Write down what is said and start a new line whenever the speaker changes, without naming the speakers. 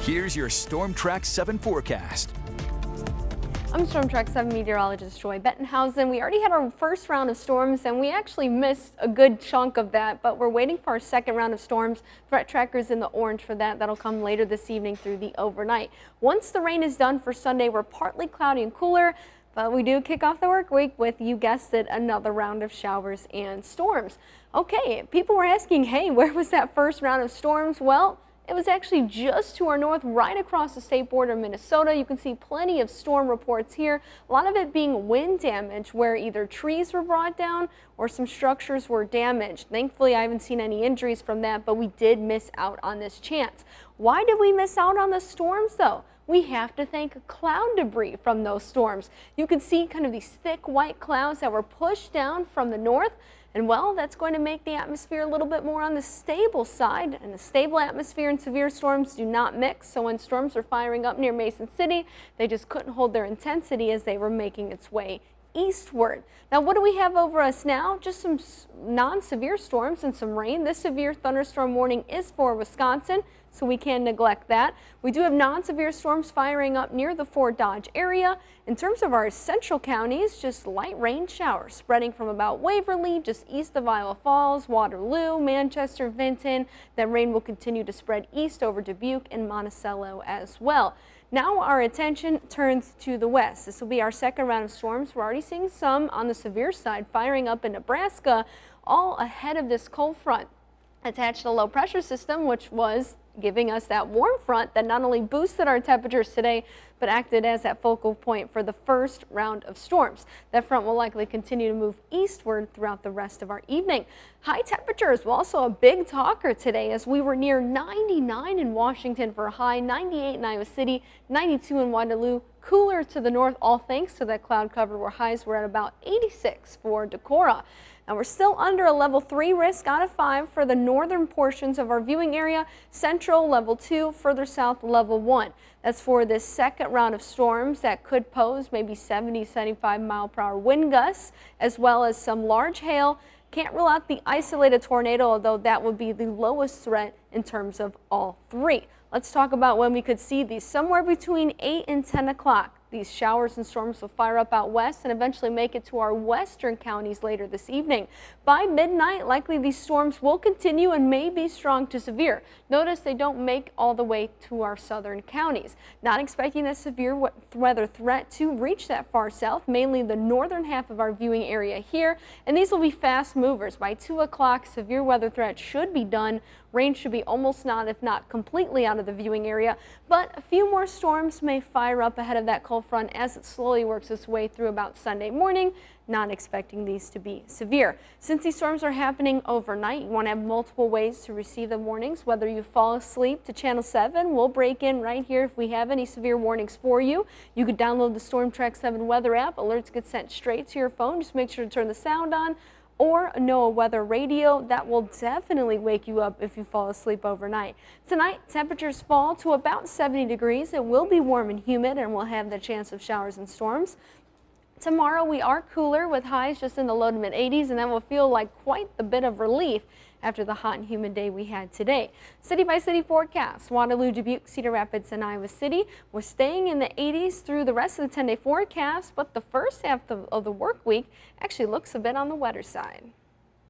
Here's your Storm Track 7 forecast.
I'm Storm Track 7 meteorologist Joy Bettenhausen. We already had our first round of storms and we actually missed a good chunk of that, but we're waiting for our second round of storms. Threat trackers in the orange for that. That'll come later this evening through the overnight. Once the rain is done for Sunday, we're partly cloudy and cooler, but we do kick off the work week with, you guessed it, another round of showers and storms. Okay, people were asking, hey, where was that first round of storms? Well, it was actually just to our north, right across the state border of Minnesota. You can see plenty of storm reports here. A lot of it being wind damage, where either trees were brought down or some structures were damaged. Thankfully, I haven't seen any injuries from that, but we did miss out on this chance. Why did we miss out on the storms, though? We have to thank cloud debris from those storms. You can see kind of these thick white clouds that were pushed down from the north. And well, that's going to make the atmosphere a little bit more on the stable side, and a stable atmosphere and severe storms do not mix. So when storms are firing up near Mason City, they just couldn't hold their intensity as they were making its way eastward. Now, what do we have over us now? Just some non-severe storms and some rain. This severe thunderstorm warning is for Wisconsin, so we can't neglect that. We do have non-severe storms firing up near the Fort Dodge area. In terms of our central counties, just light rain showers spreading from about Waverly, just east of Iowa Falls, Waterloo, Manchester, Vinton. That rain will continue to spread east over Dubuque and Monticello as well. Now our attention turns to the west. This will be our second round of storms. We're already seeing some on the severe side firing up in Nebraska, all ahead of this cold front. Attached to a low pressure system, which was giving us that warm front that not only boosted our temperatures today, but acted as that focal point for the first round of storms. That front will likely continue to move eastward throughout the rest of our evening. High temperatures were also a big talker today, as we were near 99 in Washington for a high, 98 in Iowa City, 92 in Waterloo. Cooler to the north, all thanks to that cloud cover, where highs were at about 86 for Decorah. Now, we're still under a level 3 risk out of 5 for the northern portions of our viewing area. Central, level 2, further south, level 1. That's for this second round of storms that could pose maybe 70, 75 mile per hour wind gusts, as well as some large hail. Can't rule out the isolated tornado, although that would be the lowest threat in terms of all three. Let's talk about when we could see these. Somewhere between 8 and 10 o'clock. These showers and storms will fire up out west and eventually make it to our western counties later this evening. By midnight, likely these storms will continue and may be strong to severe. Notice they don't make all the way to our southern counties. Not expecting that severe weather threat to reach that far south, mainly the northern half of our viewing area here. And these will be fast movers. By 2 o'clock, severe weather threat should be done. Rain should be almost not, if not completely out of the viewing area, but a few more storms may fire up ahead of that cold front as it slowly works its way through about Sunday morning. Not expecting these to be severe. Since these storms are happening overnight, you want to have multiple ways to receive the warnings. Whether you fall asleep to Channel 7, we'll break in right here if we have any severe warnings for you. You could download the Storm Track 7 weather app. Alerts get sent straight to your phone. Just make sure to turn the sound on. Or NOAA weather radio. That will definitely wake you up if you fall asleep overnight. Tonight, temperatures fall to about 70 degrees. It will be warm and humid, and we'll have the chance of showers and storms. Tomorrow, we are cooler with highs just in the low to mid 80s, and that will feel like quite a bit of relief after the hot and humid day we had today. City by city forecast: Waterloo, Dubuque, Cedar Rapids, and Iowa City. We're staying in the 80s through the rest of the 10-day forecast, but the first half of the work week actually looks a bit on the wetter side.